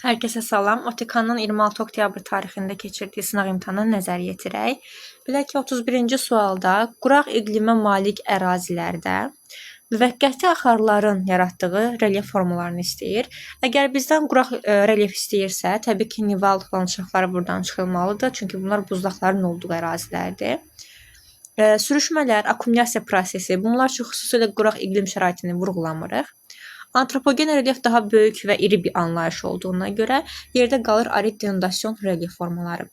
Hər kəsə salam. OTK-nın 26 oktyabr tarixində keçirdiyi sınaq imtahanına nəzər yetirək. Belə ki, 31-ci sualda quraq iqlimə malik ərazilərdə müvəqqəti axarların yaratdığı relyef formalarını istəyir. Əgər bizdən quraq relyef istəyirsə, təbii ki, nival landşaftları buradan çıxılmalıdır. Çünki bunlar buzlaqların olduğu ərazilərdir. Sürüşmələr, akkumulyasiya prosesi, bunlar üçün xüsusilə quraq iqlim şəraitini vurğulamırıq. Antropogen relyef daha böyük və iri bir anlayış olduğuna görə yerdə qalır arid denudasyon relyef formaları.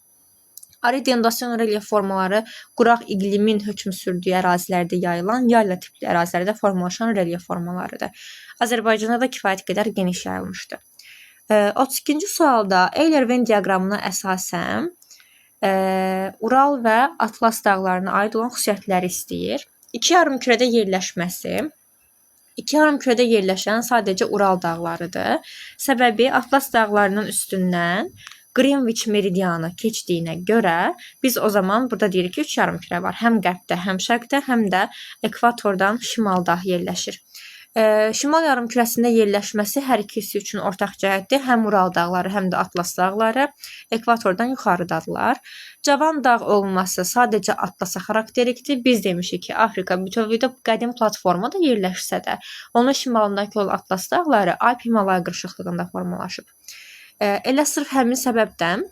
Arid denudasyon relyef formaları quraq iqlimin hökm sürdüyü ərazilərdə yayılan, yayla tipli ərazilərdə formalaşan relyef formalarıdır. Azərbaycanda da kifayət qədər geniş yayılmışdır. 32-ci sualda Euler-Venn diaqramına əsasən Ural və Atlas dağlarına aid olan xüsusiyyətləri istəyir. İki yarımkürədə yerləşməsi. İki yarımkürədə yerləşən sadəcə Ural dağlarıdır. Səbəbi Atlas dağlarının üstündən Greenwich meridianı keçdiyinə görə biz o zaman burada deyirik ki, 3 yarımkürə var. Həm qərbdə, həm şərqdə, həm də ekvatordan şimalda yerləşir. Şimal yarımkürəsində yerləşməsi hər ikisi üçün ortaq cəhətdir. Həm Ural dağları, həm də Atlas dağları ekvatordan yuxarıdadırlar. Cavan dağ olması sadəcə Atlasa xarakterikdir. Biz demişik ki, Afrika bütövlükdə qədim platformada yerləşsə də, onun şimalındakı olan Atlas dağları Alp-Himalay qırışıqlığında formalaşıb. Elə sırf həmin səbəbdən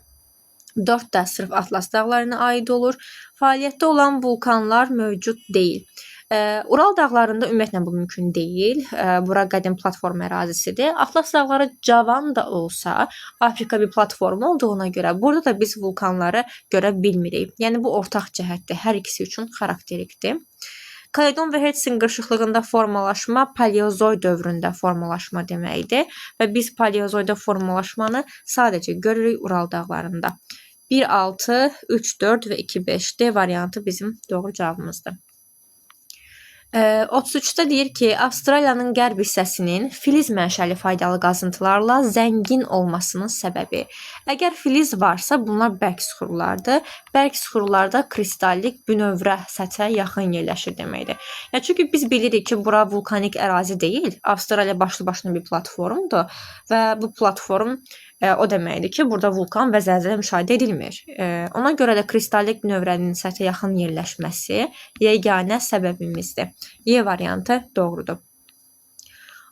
4 də sırf Atlas dağlarına aid olur. Fəaliyyətdə olan vulkanlar mövcud deyil. Ural dağlarında ümumiyyətlə bu mümkün deyil. Bura qədim platform ərazisidir. Atlas dağları cavan da olsa, Afrika bir platform olduğuna görə burada da biz vulkanları görə bilmirik. Yəni bu ortaq cəhətdir. Hər ikisi üçün xarakterikdir. Kaledon və Hertzin qırışıqlığında formalaşma Paleozoy dövründə formalaşma deməkdir və biz Paleozoyda formalaşmanı sadəcə görürük Ural dağlarında. 1-6, 3-4 və 2-5 D variantı bizim doğru cavabımızdır. 33-də deyir ki, Avstraliyanın qərb hissəsinin filiz mənşəli faydalı qazıntılarla zəngin olmasının səbəbi. Əgər filiz varsa, bunlar bərk süxurlardır. Bərk süxurlarda kristallik bünövrə səthə yaxın yerləşir deməkdir. Çünki biz bilirik ki, bura vulkanik ərazi deyil. Avstraliya başlı başına bir platformdur və bu platform o deməkdir ki, burada vulkan və zəlzələ müşahidə edilmir. Ona görə də kristallik bünövrənin səthə yaxın yerləşməsi yeganə səbəbimizdir. Y variantı doğrudur.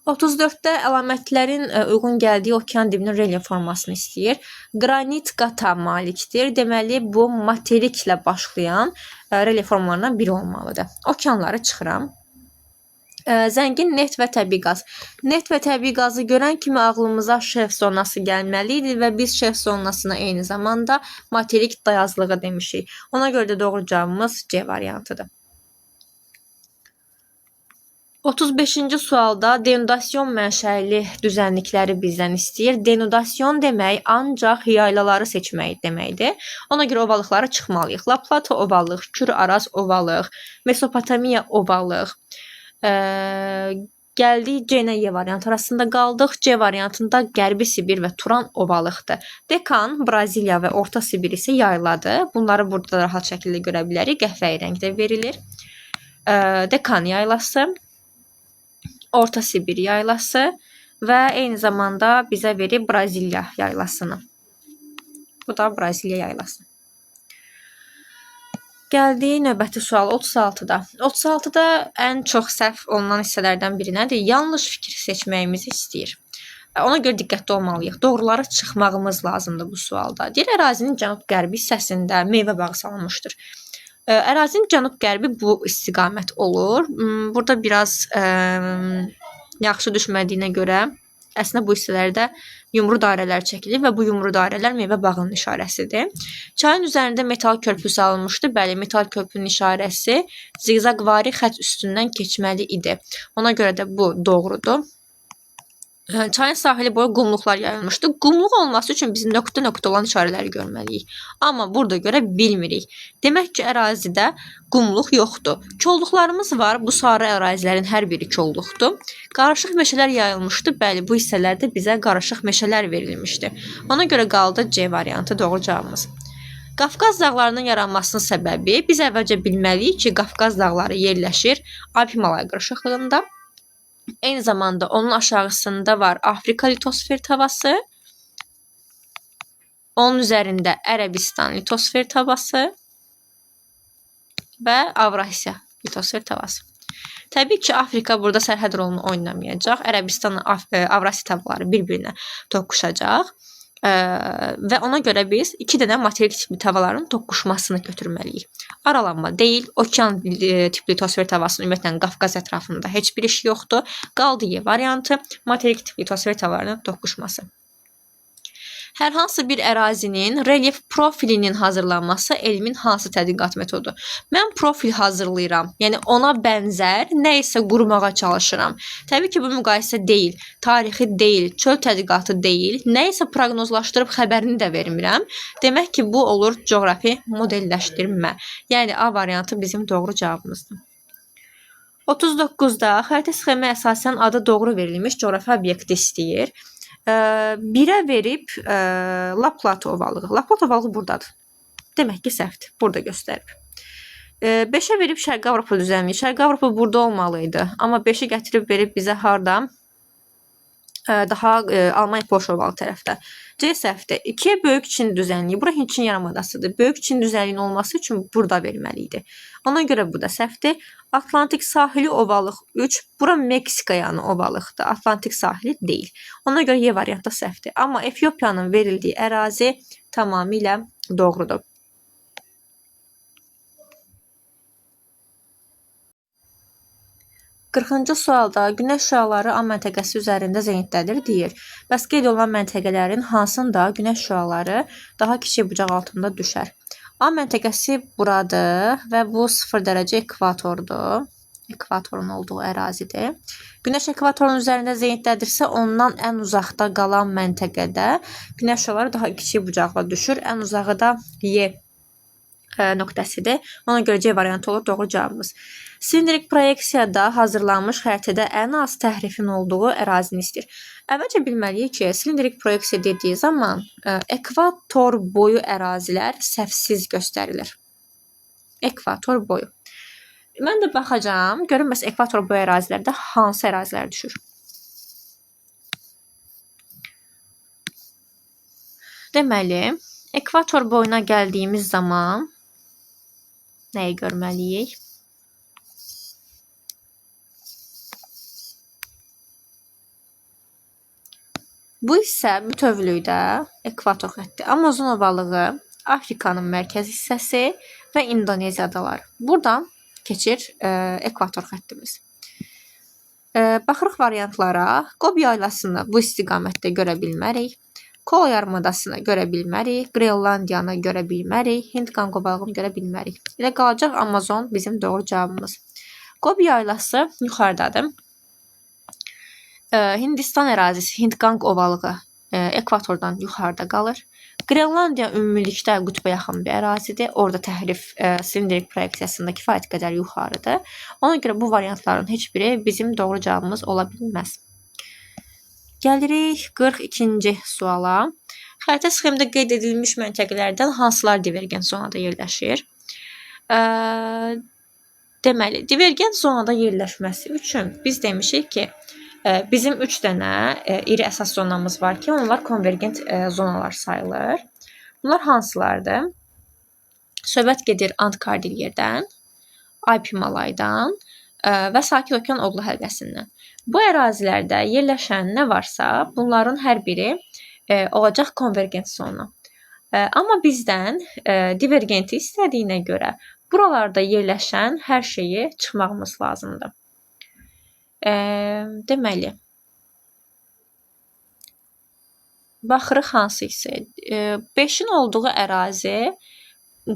34-də əlamətlərin uyğun gəldiyi okean dibinin relyef formasını istəyir. Qranit qata malikdir. Deməli, bu materiklə başlayan relyef formalarından biri olmalıdır. Okeanları çıxıram. Zəngin neft və təbii qaz. Neft və təbii qazı görən kimi ağlımıza şelf zonası gəlməli idi və biz şelf zonasına eyni zamanda materik dayazlığı demişik. Ona görə də doğru cavabımız C variantıdır. 35-ci sualda denudasyon mənşəli düzənlikləri bizdən istəyir. Denudasyon demək ancaq yaylaları seçmək deməkdir. Ona görə ovalıqlara çıxmalıyıq. La Plata ovalıq, Kür-Araz ovalıq, Mesopotamiya ovalıq. Gəldik C-Y variantı arasında qaldıq. C variantında Qərbi Sibir və Turan ovalıqdır. Dekan, Braziliya və Orta Sibir isə yayladır. Bunları burada rahat şəkildə görə bilərik. Qəhvəyi rəngdə verilir. Dekan yaylası, Orta Sibir yaylası və eyni zamanda bizə verir Braziliya yaylasını. Bu da Braziliya yaylası. Gəldik növbəti sual 36-da. 36-da ən çox səhv olunan hissələrdən biri nədir? Yanlış fikir seçməyimizi istəyir. Ona görə diqqətli olmalıyıq. Doğruları çıxmağımız lazımdır bu sualda. Deyir, ərazinin cənub-qərbi hissəsində meyvə bağı salınmışdır. Ərazinin cənub-qərbi bu istiqamət olur. Burada biraz yaxşı düşmədiyinə görə əslində bu hissələrdə yumru dairələr çəkilir və bu yumru dairələr meyvə bağının işarəsidir. Çayın üzərində metal körpü salınmışdı. Bəli, metal körpünün işarəsi ziqzaqvari xətt üstündən keçməli idi. Ona görə də bu doğrudur. Çayın sahili boyu qumluqlar yayılmışdı. Qumluq olması üçün biz nöqtə-nöqtə olan işarələri görməliyik. Amma burada görə bilmirik. Demək ki, ərazidə qumluq yoxdur. Kolluqlarımız var. Bu sarı ərazilərin hər biri kolluqdur. Qarışıq meşələr yayılmışdı. Bəli, bu hissələrdə bizə qarışıq meşələr verilmişdi. Ona görə qaldı C variantı doğru cavabımız. Qafqaz dağlarının yaranmasının səbəbi biz əvvəlcə bilməliyik ki, Qafqaz dağları yerləşir Alp-Himalay Onun üzərində Ərəbistan litosfer tavası və Avrasiya litosfer tavası. Təbii ki, Afrika burada sərhəd rolunu oynamayacaq. Ərəbistanla Avrasiya tavaları bir-birinə toqquşacaq. Və ona görə biz 2 dənə materik tipli tavaların toqquşmasını götürməliyik. Aralanma deyil. Okean tipli litosfer tavasının ümumiyyətlə Qafqaz ətrafında heç bir işi yoxdur. Qaldı Y variantı, materik tipli litosfer tavalarının toqquşması. Hər hansı bir ərazinin relyef profilinin hazırlanması elmin hansı tədqiqat metodu? Mən profil hazırlayıram. Yəni ona bənzər nə isə qurmağa çalışıram. Təbii ki, bu müqayisə deyil, tarixi deyil, çöl tədqiqatı deyil. Nə isə proqnozlaşdırıb xəbərini də vermirəm. Demək ki, bu olur coğrafi modelləşdirmə. Yəni A variantı bizim doğru cavabımızdır. 39-da xəritə sxemə əsasən adı doğru verilmiş coğrafi obyekti istəyir. 1-ə verib Laplato ovalığı. Laplato ovalığı buradadır. Demək ki, səhvdir. Burada göstərib. 5-ə verib Şərqi Avropa düzəlmiş. Şərqi Avropa burada olmalıydı. Amma 5-i gətirib verib bizə harda? Daha Almanya Polşa ovalı tərəfdə. C səhvdir. 2-yə böyük Çin düzənliyi. Bura Hind Çin yarımadasıdır. Böyük Çin düzənliyinin olması üçün burada verməli idi. Ona görə bu da səhvdir. Atlantik sahili ovalıq 3. Bura Meksika yanı ovalıqdır. Atlantik sahili deyil. Ona görə Y variantı səhvdir. Amma Efiopiyanın verildiyi ərazi tamamilə doğrudur. Qırxıncı sualda günəş şüaları A məntəqəsi üzərində zəngdədir deyir. Bəs qeyd olunan məntəqələrin hansında günəş şüaları daha kiçik bucaq altında düşər? A məntəqəsi buradır və bu 0 dərəcə ekvatordur. Ekvatorun olduğu ərazidir. Günəş ekvatorun üzərində zəngdədirsə ondan ən uzaqda qalan məntəqədə günəş şüaları daha kiçik bucaqla düşür. Ən uzağı da Y nöqtəsidir. Ona görə C variantı olur doğru cavabımız. Silindrik proyeksiyada hazırlanmış xəritədə ən az təhrifin olduğu ərazini istəyir. Əvvəlcə bilməliyik ki, silindrik proyeksiya dediyi zaman ekvator boyu ərazilər səhvsiz göstərilir. Ekvator boyu. Mən də baxacağım, görün bəs ekvator boyu ərazilərdə hansı ərazilər düşür? Deməli, ekvator boyuna gəldiyimiz zaman nəyi görməliyik? Bu isə bütövlükdə ekvator xətti. Amazon ovalığı, Afrikanın mərkəz hissəsi və İndoneziya adaları. Buradan keçir ekvator xəttimiz. Baxırıq variantlara. Gobi yaylasını bu istiqamətdə görə bilmərik. Kola yarımadasını görə bilmərik, Qrenlandiyanı görə bilmərik, Hind Qanq ovalığını görə bilmərik. Elə qalacaq Amazon bizim doğru cavabımız. Gobi yaylası yuxarıdadır. Hindistan ərazisi, Hind Qanq ovalığı ekvatordan yuxarıda qalır. Qrenlandiya ümumilikdə qütbə yaxın bir ərazidir. Orada təhrif silindrik proyeksiyasında kifayət qədər yuxarıdır. Ona görə bu variantların heç biri bizim doğru cavabımız ola bilməz. Gəlirik 42-ci suala. Xəritə sxemdə qeyd edilmiş məntəqələrdən hansılar divergent zonada yerləşir? Deməli, divergent zonada yerləşməsi üçün biz demişik ki, bizim 3 dənə iri əsas zonamız var ki, onlar konvergent zonalar sayılır. Bunlar hansılardır? Söhbət gedir Ant-Kardilyerdən, Alp-Himalaydan və Sakit Okean odlu həlqəsindən. Bu ərazilərdə yerləşən nə varsa, bunların hər biri olacaq konvergent zona. Amma bizdən divergenti istədiyinə görə buralarda yerləşən hər şeyi çıxmağımız lazımdır. Deməli, baxırıq hansı isə 5-in olduğu ərazi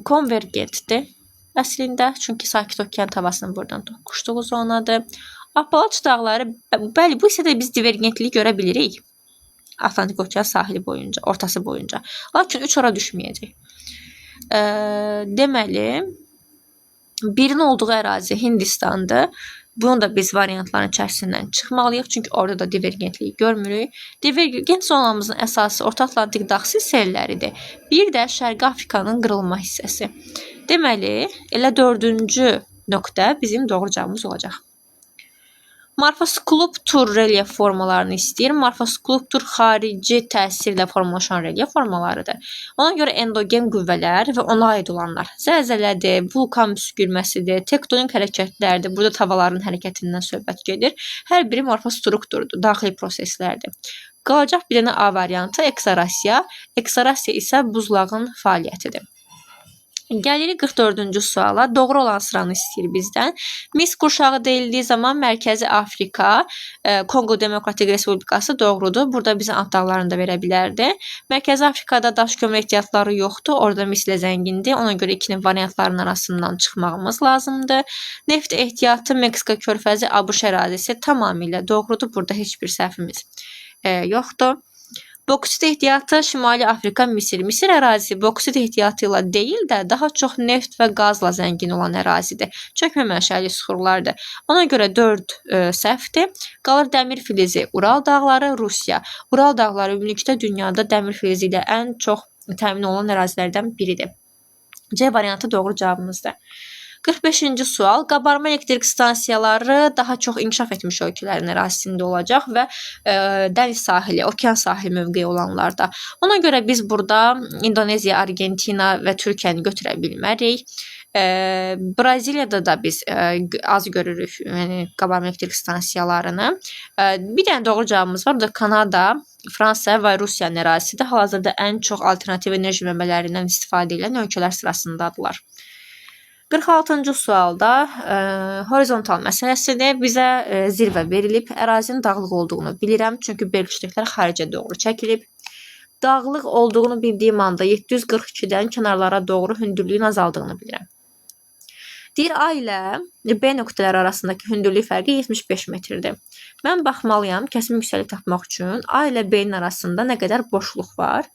konvergentdir əslində, çünki Sakit Okean tavasının buradan toqquşduğu zonadır. Appalaç dağları, bəli, bu hissədə biz divergentliyi görə bilirik. Atlantik Okean sahili boyunca, ortası boyunca. Lakin 3 ora düşməyəcək. Deməli, 1-in olduğu ərazi Hindistandır. Bunu da biz variantların içərisindən çıxmalıyıq, çünki orada da divergentliyi görmürük. Divergent zonamızın əsası Orta Atlantik dağ silsilələridir. Bir də Şərqi Afrikanın qırılma hissəsi. Deməli, elə 4-cü nöqtə bizim doğru cavabımız olacaq. Morfoskulptur relyef formalarını istəyir. Morfoskulptur xarici təsirlə formalaşan relyef formalarıdır. Ona görə endogen qüvvələr və ona aid olanlar zəlzələdir, vulkan püskürməsidir, tektonik hərəkətlərdir. Burada tavaların hərəkətindən söhbət gedir. Hər biri morfostrukturdur, daxili proseslərdir. Qalacaq bir dənə A variantı eksorasiya. Eksorasiya isə buzlağın fəaliyyətidir. Gəlirik 44-cü suala. Doğru olan sıranı istəyir bizdən. Mis qurşağı deyildiyi zaman Mərkəzi Afrika, Kongo Demokratik Respublikası doğrudur. Burada bizə ad dağlarını da verə bilərdi. Mərkəzi Afrikada daş kömür ehtiyatları yoxdur. Orada mislə zəngindir. Ona görə ikinin variantlarının arasından çıxmağımız lazımdır. Neft ehtiyatı Meksika körfəzi, ABŞ ərazisi tamamilə doğrudur. Burada heç bir səhvimiz yoxdur. Boksit ehtiyatı Şimali Afrika, Misir. Misir ərazisi boksit ehtiyatı ilə deyil də daha çox neft və qazla zəngin olan ərazidir. Çökmə mənşəli süxurlardır. Ona görə 4 səhvdir. Qalır dəmir filizi, Ural dağları, Rusiya. Ural dağları ümumilikdə dünyada dəmir filizi ilə ən çox təmin olunan ərazilərdən biridir. C variantı doğru cavabımızdır. 45-ci sual. Qabarma elektrik stansiyaları daha çox inkişaf etmiş ölkələrin ərazisində olacaq və dəniz sahili, okean sahili mövqeyi olanlarda. Ona görə biz burada İndoneziya, Argentina və Türkiyəni götürə bilmərik. Braziliyada da biz az görürük, yəni qabarma elektrik stansiyalarını. Bir dənə doğru cavabımız var. Bu da Kanada, Fransa və Rusiyanın ərazisidir. Hal-hazırda ən çox alternativ enerji mənbələrindən istifadə edən ölkələr sırasındadılar. 46-cı sualda horizontal məsələsidir. Bizə zirvə verilib. Ərazinin dağlıq olduğunu bilirəm, çünki bölgüçlüklər xaricə doğru çəkilib. Dağlıq olduğunu bildiyim anda 742-dən kənarlara doğru hündürlüyün azaldığını bilirəm. Deyir, A ilə B nöqtələri arasındakı hündürlük fərqi 75 metrdir. Mən baxmalıyam kəskin yüksəklik tapmaq üçün A ilə B-nin arasında nə qədər boşluq var.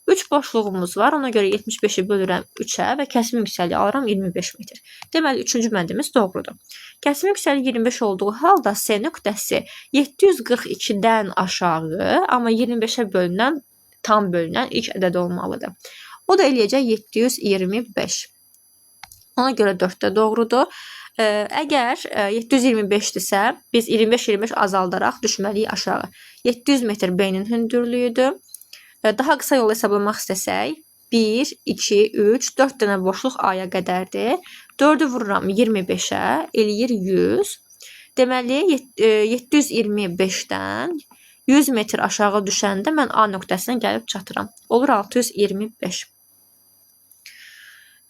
3 boşluğumuz var. Ona görə 75-i bölürəm 3-ə və kəskin yüksəkliyi alıram 25 metr. Deməli, 3-cü bəndimiz doğrudur. Kəskin yüksəkliyi 25 olduğu halda C nöqtəsi 742-dən aşağı, amma 25-ə bölünən, tam bölünən ilk ədəd olmalıdır. O da eləyəcək 725. Ona görə 4 də doğrudur. Əgər 725-dirsə, biz 25-25 azaldaraq düşməliyik aşağı. 700 metr B-nin hündürlüyüdür. Daha qısa yolu hesablamaq istəsək, 1, 2, 3, 4 dənə boşluq A-ya qədərdir. 4-ü vururam 25-ə, eləyir 100. Deməli, 725-dən 100 metr aşağı düşəndə mən A nöqtəsinə gəlib çatıram. Olur 625.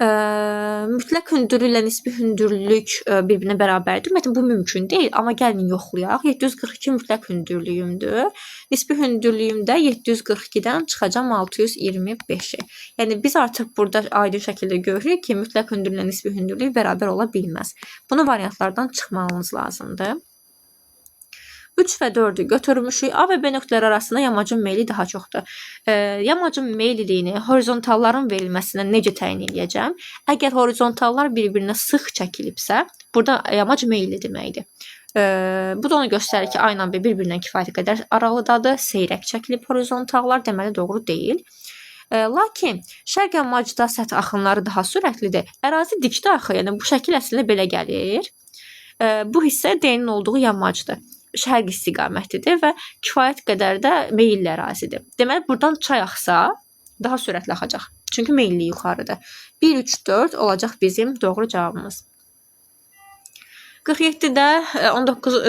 Mütləq hündürlüklə nisbi hündürlük bir-birinə bərabərdir. Ümumiyyətlə, bu mümkün deyil, amma gəlin yoxlayaq. 742 mütləq hündürlüyümdür. Nisbi hündürlüyümdə 742-dən çıxacam 625-i. Yəni, biz artıq burada aydın şəkildə görürük ki, mütləq hündürlüklə nisbi hündürlük bərabər ola bilməz. Bunu variantlardan çıxmağımız lazımdır. 3 və 4-ü götürmüşük. A və B nöqtələri arasında yamacın meyli daha çoxdur. Yamacın meyliliyini horizontalların verilməsindən necə təyin edəcəm? Əgər horizontallar bir-birinə sıx çəkilibsə, burada yamac meyli deməkdir. Bu da onu göstərir ki, A ilə B bir-birindən kifayət qədər aralıdadır. Seyrək çəkilib horizontallar, deməli doğru deyil. Lakin şərq yamacda səth axınları daha sürətlidir. Ərazi dikdə axı, yəni bu şəkil əslində belə gəlir. Bu hissə D-nin olduğu yamacdır. Şərq istiqamətidir və kifayət qədər də meyilli ərazidir. Deməli, buradan çay axsa daha sürətli axacaq. Çünki meyilli yuxarıdır. 1, 3, 4 olacaq bizim doğru cavabımız. 47-də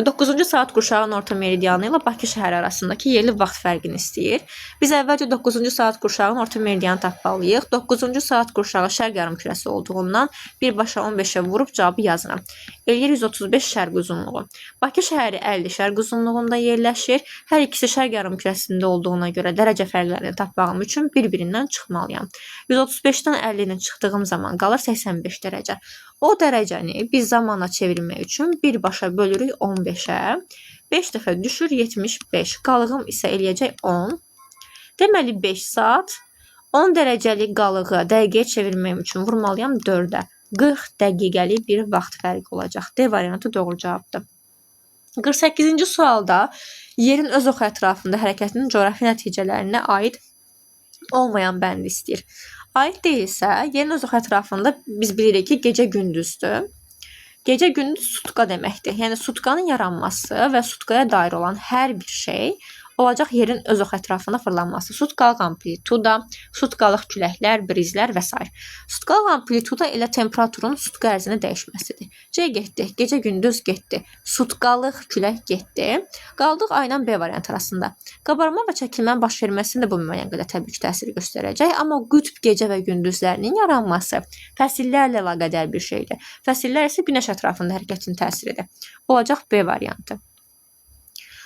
9-cu saat qurşağının orta meridianı ilə Bakı şəhəri arasındakı yerli vaxt fərqini istəyir. Biz əvvəlcə 9-cu saat qurşağının orta meridianı tapmalıyıq. 9-cu saat qurşağı şərq yarımkürəsi olduğundan birbaşa 15-ə vurub cavabı yazıram. Eləyir 135 şərq uzunluğu. Bakı şəhəri 50 şərq uzunluğunda yerləşir. Hər ikisi şərq yarımkürəsində olduğuna görə dərəcə fərqlərini tapmağım üçün bir-birindən çıxmalıyam. 135-dən 50-nin çıxdığım zaman qalır 85 dərəcə. O dərəcəni biz zamana çevirmək üçün birbaşa bölürük 15-ə. 5 dəfə düşür 75. Qalığım isə eləyəcək 10. Deməli 5 saat 10 dərəcəlik qalığı dəqiqəyə çevirmək üçün vurmalıyam 4-ə. 40 dəqiqəlik bir vaxt fərqi olacaq. D variantı doğru cavabdır. 48-ci sualda yerin öz oxu ətrafında hərəkətinin coğrafi nəticələrinə aid olmayan bənd istəyir. Aid deyilsə, yerin öz oxu ətrafında biz bilirik ki, gecə gündüzdür. Gecə-gündüz sutka deməkdir. Yəni sutkanın yaranması və sutkaya dair olan hər bir şey olacaq yerin öz ox ətrafında fırlanması. Sutkalıq amplituda, sutkalıq küləklər, brizlər və s. Sutkalıq amplituda ilə temperaturun sutka ərzində dəyişməsidir. C getdi, gecə-gündüz getdi, sutkalıq külək getdi. Qaldıq A ilə B variantı arasında. Qabarma və çəkilmənin baş verməsində bu müəyyən qədər təbii ki, təsir göstərəcək, amma qütb gecə və gündüzlərinin yaranması fəsillərlə əlaqədar bir şeydir. Fəsillər isə günəş ətrafında hərəkətin təsiridir. Olacaq B variantı.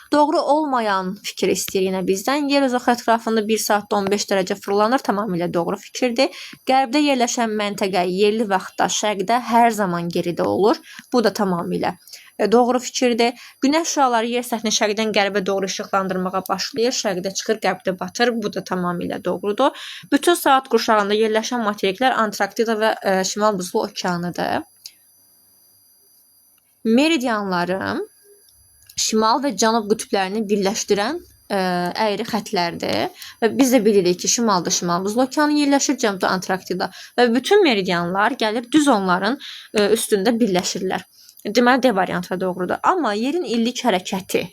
Doğru olmayan fikir istəyir yenə bizdən. Yer öz ox ətrafında 1 saatda 15 dərəcə fırlanır. Tamamilə doğru fikirdir. Qərbdə yerləşən məntəqə yerli vaxtda şərqdə hər zaman geridə olur. Bu da tamamilə doğru fikirdir. Günəş şüaları yer səthini şərqdən qərbə doğru işıqlandırmağa başlayır. Şərqdə çıxır, qərbdə batır. Bu da tamamilə doğrudur. Bütün saat qurşağında yerləşən materiklər Antarktida və Şimal Buzlu okeanıdır. Meridianların şimal və cənub qütblərini birləşdirən əyri xətlərdir. Və biz də bilirik ki, şimalda Şimal Buzlu okeanı yerləşir, cənubda Antarktida və bütün meridianlar gəlir düz onların üstündə birləşirlər. Deməli, D variantı doğrudur. Amma yerin illik hərəkəti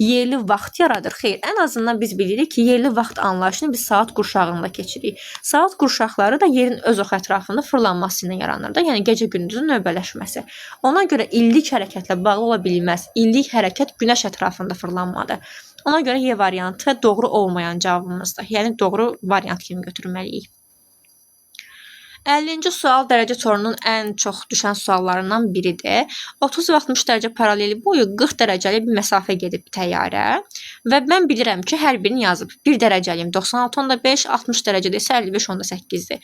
yerli vaxt yaradır. Xeyr, ən azından biz bilirik ki, yerli vaxt anlayışını biz saat qurşağında keçirik. Saat qurşaqları da yerin öz ox ətrafında fırlanması ilə yaranır da, yəni gecə-gündüzün növbələşməsi. Ona görə illik hərəkətlə bağlı ola bilməz. İllik hərəkət günəş ətrafında fırlanmadır. Ona görə Y variantı doğru olmayan cavabımızdır. Yəni doğru variant kimi götürməliyik. 50-ci sual dərəcə sorunun ən çox düşən suallarından biridir. 30 və 60 dərəcə paraleli boyu 40 dərəcəli bir məsafə gedib təyyarə və mən bilirəm ki, hər birini yazıb. 1 dərəcəliyim 96.5, 60 dərəcədə isə 55.8-dir.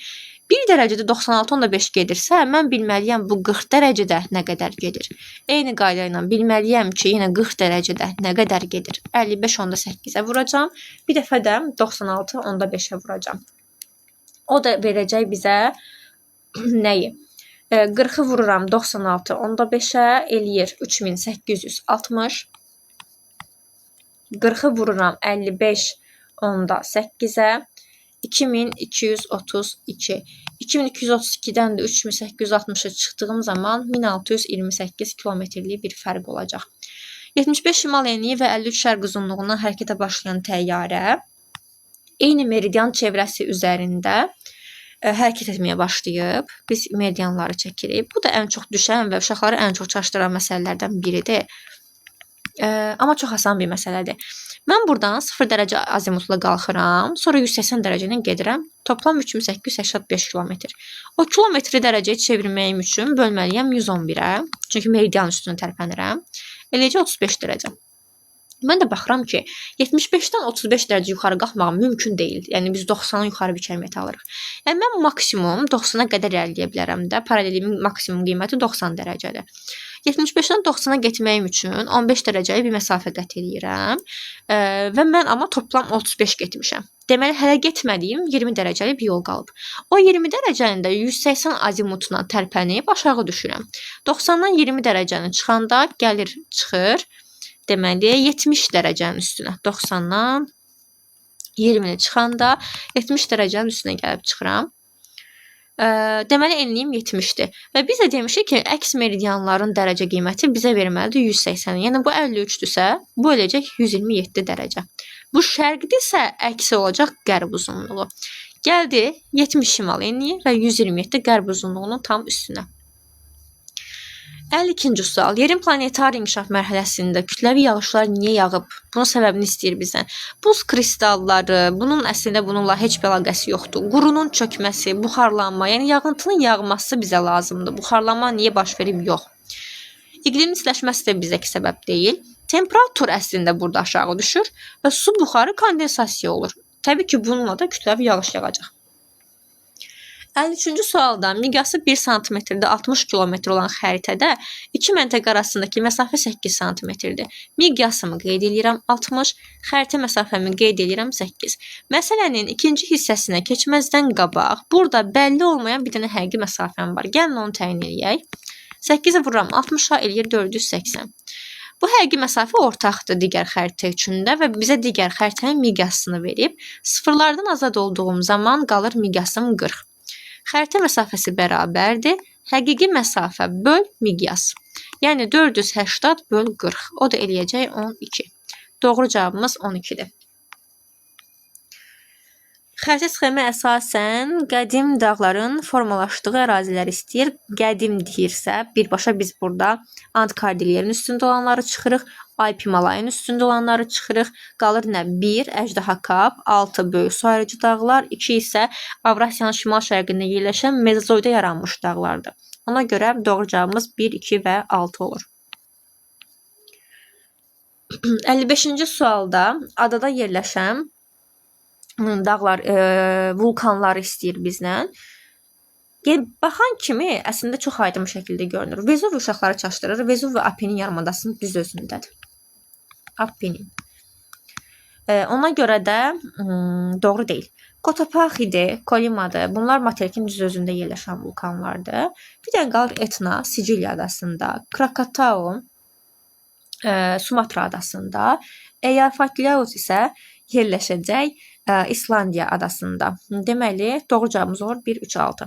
1 dərəcədə 96.5 gedirsə, mən bilməliyəm bu 40 dərəcədə nə qədər gedir. Eyni qayda ilə bilməliyəm ki, yenə 40 dərəcədə nə qədər gedir. 55.8-ə vuracam. Bir dəfə də 96.5-ə vuracam. O da verəcək bizə nəyi? 40-ı vururam 96.5-ə, eləyir 3860. 40-ı vururam 55.8-ə, 2232. 2232-dən də 3860-a çıxdığım zaman 1628 kilometrlik bir fərq olacaq. 75 şimal enliyi və 53 şərq uzunluğundan hərəkətə başlayan təyyarə eyni meridian çevrəsi üzərində hərəkət etməyə başlayıb. Biz meridianları çəkirik. Bu da ən çox düşən və uşaqları ən çox çaşdıran məsələlərdən biridir. Amma çox asan bir məsələdir. Mən buradan 0 dərəcə azimutla qalxıram, sonra 180 dərəcə ilə gedirəm. Toplam 3885 kilometr. O kilometri dərəcəyə çevirməyim üçün bölməliyəm 111-ə. Çünki meridian üstünə tərpənirəm. Eləcə 35 dərəcə. Mən də baxıram ki, 75-dən 35 dərəcə yuxarı qalxmağım mümkün deyil. Yəni biz 90-a yuxarı bir kəlməti alırıq. Yəni mən maksimum 90-a qədər irəliləyə bilərəm də. Paralelimin maksimum qiyməti 90 dərəcədir. 75-dən 90-a getməyim üçün 15 dərəcəyə bir məsafə qət edirəm. Və mən amma toplam 35 getmişəm. Deməli, hələ getmədiyim 20 dərəcəlik bir yol qalıb. O 20 dərəcənin də 180 azimutuna tərpənib aşağı düşürəm. 90-dan 20 dərəcənin çıxanda gəlir, çıxır. Deməli, 70 dərəcənin üstünə, 90-dan 20-ni çıxanda 70 dərəcənin üstünə gəlib çıxıram. Deməli, enliyim 70-dir. Və biz də demişik ki, əks meridianların dərəcə qiyməti bizə verməlidir 180. Yəni, bu 53-dürsə, bu eləcək 127 dərəcə. Bu şərqdirsə, əksi olacaq qərb uzunluğu. Gəldi 70 şimal enliyi və 127 qərb uzunluğunun tam üstünə. 52-ci sual. Yerin planetari inkişaf mərhələsində kütləvi yağışlar niyə yağıb? Bunun səbəbini istəyir bizdən. Buz kristalları, bunun əslində bununla heç bir əlaqəsi yoxdur. Qurunun çökməsi, buxarlanma, yəni yağıntının yağması bizə lazımdır. Buxarlanma niyə baş verib? Yox. İqlimin istiləşməsi də bizəki səbəb deyil. Temperatur əslində burada aşağı düşür və su buxarı kondensasiya olur. Təbii ki, bununla da kütləvi yağış yağacaq. 53-cü sualda miqyası 1 cm-də 60 km olan xəritədə iki məntəqə arasındakı məsafə 8 cm-dir. Miqyasımı qeyd edirəm 60, xəritə məsafəmi qeyd edirəm 8. Məsələnin ikinci hissəsinə keçməzdən qabaq burada bəlli olmayan bir dənə həqiqi məsafəm var. Gəlin onu təyin edək. 8-i vururam 60-a, eləyir 480. Bu həqiqi məsafə ortaqdır digər xəritə üçün də və bizə digər xəritənin miqyasını verib. Sıfırlardan azad olduğum zaman qalır miqyasım 40. Xəritə məsafəsi bərabərdir Həqiqi məsafə böl miqyas. Yəni 480 böl 40. O da eləyəcək 12. Doğru cavabımız 12-dir. Xərci sxemə əsasən qədim dağların formalaşdığı ərazilər istəyir. Qədim deyirsə, birbaşa biz burada Ant-Kordilyerin üstündə olanları çıxırıq, Alp-Himalayın üstündə olanları çıxırıq. Qalır nə? 1 Əjdaha-Kap, 6 böyük su ayırıcı dağlar, 2 isə Avrasiyanın şimal-şərqində yerləşən Mezozoyda yaranmış dağlardır. Ona görə doğru cavabımız 1, 2 və 6 olur. 55-ci sualda adada yerləşən dağlar, vulkanları istəyir bizdən. Baxan kimi əslində çox aydın şəkildə görünür. Vezuv uşaqları çaşdırır. Vezuv və Apenin yarımadasının düz özündədir. Apenin. Ona görə də doğru deyil. Kotopaxidir, Kolimadır. Bunlar materikin düz özündə yerləşən vulkanlardır. Bir dənə qalır Etna, Siciliya adasında. Krakatau, Sumatra adasında. Eyjafjallajökull isə yerləşəcək İslandiya adasında. Deməli, doğru cavabımız olur 1, 3, 6.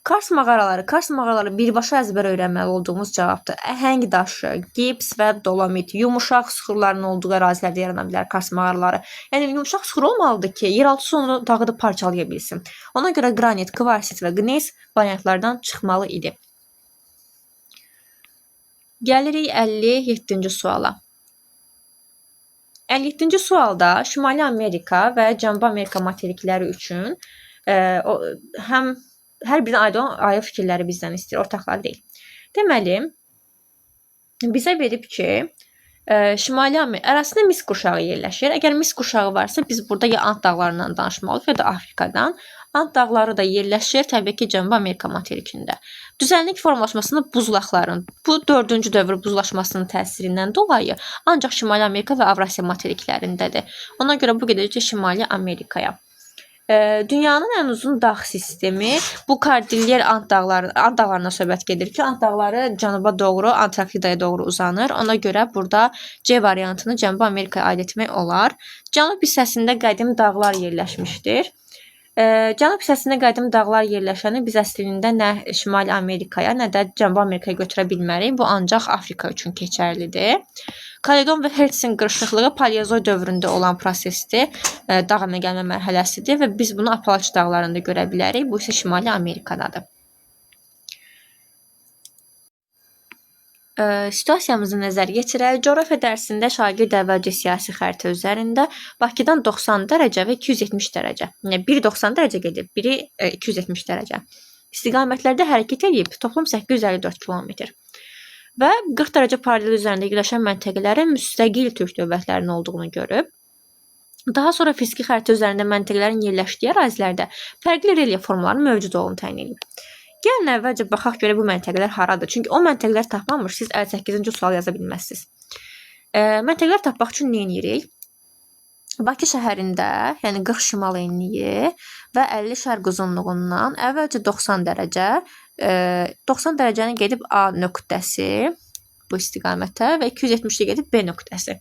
Kars mağaraları birbaşa əzbər öyrənməli olduğumuz cavabdır. Əhəng daşı, gips və dolomit, yumuşaq süxurların olduğu ərazilərdə yarana bilər Kars mağaraları. Yəni, yumuşaq süxur olmalıdır ki, yeraltı onu dağıdıb parçalaya bilsin. Ona görə qranit, kvarsit və qneys variantlardan çıxmalı idi. Gəlirik 57-ci suala. 57-ci sualda Şimali Amerika və Cənubi Amerika materikləri üçün hər birinə ayrı fikirləri bizdən istəyir, ortaqlar deyil. Deməli, bizə verib ki, Şimali Amerika ərazisində mis qurşağı yerləşir. Əgər mis qurşağı varsa, biz burada ya Ant dağlarından danışmalıyıq, ya da Afrikadan. Ant dağları da yerləşir, təbii ki, Cənubi Amerika materikində. Düzənlik formalaşmasında buzlaqların, bu 4-cü dövr buzlaşmasının təsirindən dolayı ancaq Şimali Amerika və Avrasiya materiklərindədir. Ona görə bu gedəcək Şimali Amerikaya. Dünyanın ən uzun dağ sistemi bu Kordilyer Ant dağlarına söhbət gedir ki, Ant dağları cənuba doğru, Antarktidaya doğru uzanır. Ona görə burada C variantını Cənubi Amerikaya aid etmək olar. Cənub hissəsində qədim dağlar yerləşmişdir. Cənub hissəsində qədim dağlar yerləşəni biz əslində nə Şimali Amerikaya, nə də Cənubi Amerikaya götürə bilmərik. Bu ancaq Afrika üçün keçərlidir. Kaledon və Hertsin qırışıqlığı Paleozoy dövründə olan prosesdir, dağ əmələ gəlmə mərhələsidir və biz bunu Apalaç dağlarında görə bilərik. Bu isə Şimali Amerikadadır. Situasiyamızı nəzərə yetirək. Coğrafiya dərsində şagird əvvəlcə siyasi xəritə üzərində Bakıdan 90 dərəcə və 270 dərəcə. Yəni biri 90 dərəcə gedib, biri 270 dərəcə. İstiqamətlərdə hərəkət edib toplam 854 km. Və 40 dərəcə paralel üzərində yerləşən məntəqələrin müstəqil türk dövlətlərinin olduğunu görüb. Daha sonra fiziki xəritə üzərində məntəqələrin yerləşdiyi ərazilərdə fərqli relyef formalarının mövcud olduğunu təyin edib. Gəlin əvvəlcə baxaq görə bu məntəqələr haradır. Çünki o məntəqələr tapmamış, siz 58-ci sual yaza bilməzsiniz. Məntəqələr tapmaq üçün nə edirik? Bakı şəhərində, yəni 40 şimal enliyi və 50 şərq uzunluğundan əvvəlcə 90 dərəcə, 90 dərəcəni gedib A nöqtəsi bu istiqamətə və 270-də gedib B nöqtəsi.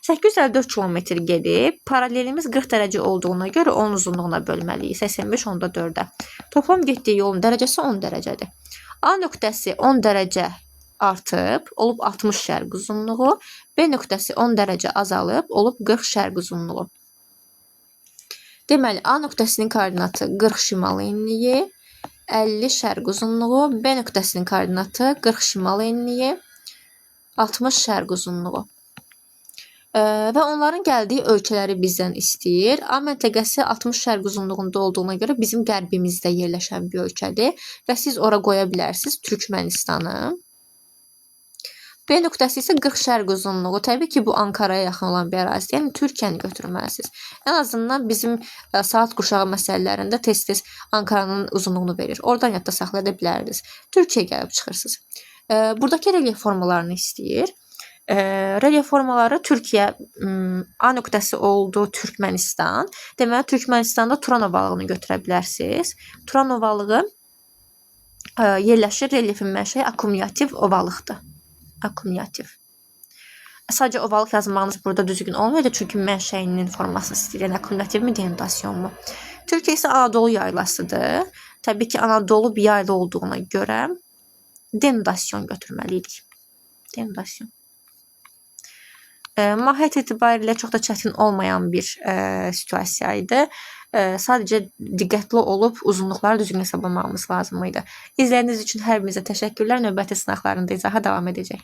854 km gedib, paralelimiz 40 dərəcə olduğuna görə onun uzunluğuna bölməliyik. 85 onda 4-ə. Toplam getdiyi yolun dərəcəsi 10 dərəcədir. A nöqtəsi 10 dərəcə artıb, olub 60 şərq uzunluğu. B nöqtəsi 10 dərəcə azalıb, olub 40 şərq uzunluğu. Deməli, A nöqtəsinin koordinatı 40 şimal enliyi, 50 şərq uzunluğu. B nöqtəsinin koordinatı 40 şimal enliyi, 60 şərq uzunluğu. Və onların gəldiyi ölkələri bizdən istəyir. A məntəqəsi 60 şərq uzunluğunda olduğuna görə bizim qərbimizdə yerləşən bir ölkədir və siz ora qoya bilərsiniz Türkmənistanı. B nöqtəsi isə 40 şərq uzunluğu. Təbii ki, bu Ankaraya yaxın olan bir ərazidir. Yəni Türkiyəni götürməlisiniz. Ən azından bizim saat qurşağı məsələlərində tez-tez Ankaranın uzunluğunu verir. Oradan yadda saxlaya bilərsiniz. Türkiyəyə gəlib çıxırsınız. Buradakı relyef formalarını istəyir. Relyef formaları Türkiyə A nöqtəsi oldu Türkmənistan. Deməli, Türkmənistanda Turan ovalığını götürə bilərsiniz. Turan ovalığı yerləşir, relyefin mənşəyi akkumulyativ ovalıqdır. Akkumulyativ. Sadəcə ovalıq yazmağınız burada düzgün olmayacaq, çünki mənşəyinin formasını istəyir. Yəni, akkumulyativ mi, denudasyon mu? Türkiyə isə Anadolu yaylasıdır. Təbii ki, Anadolu bir yayda olduğuna görə denudasyon götürməliydik. Denudasyon. Mahiyyət etibarilə çox da çətin olmayan bir situasiya idi. Sadəcə diqqətli olub uzunluqları düzgün hesablamamız lazım idi. İzlədiyiniz üçün hər birinizə təşəkkürlər. Növbəti sınaqlarında izaha davam edəcək.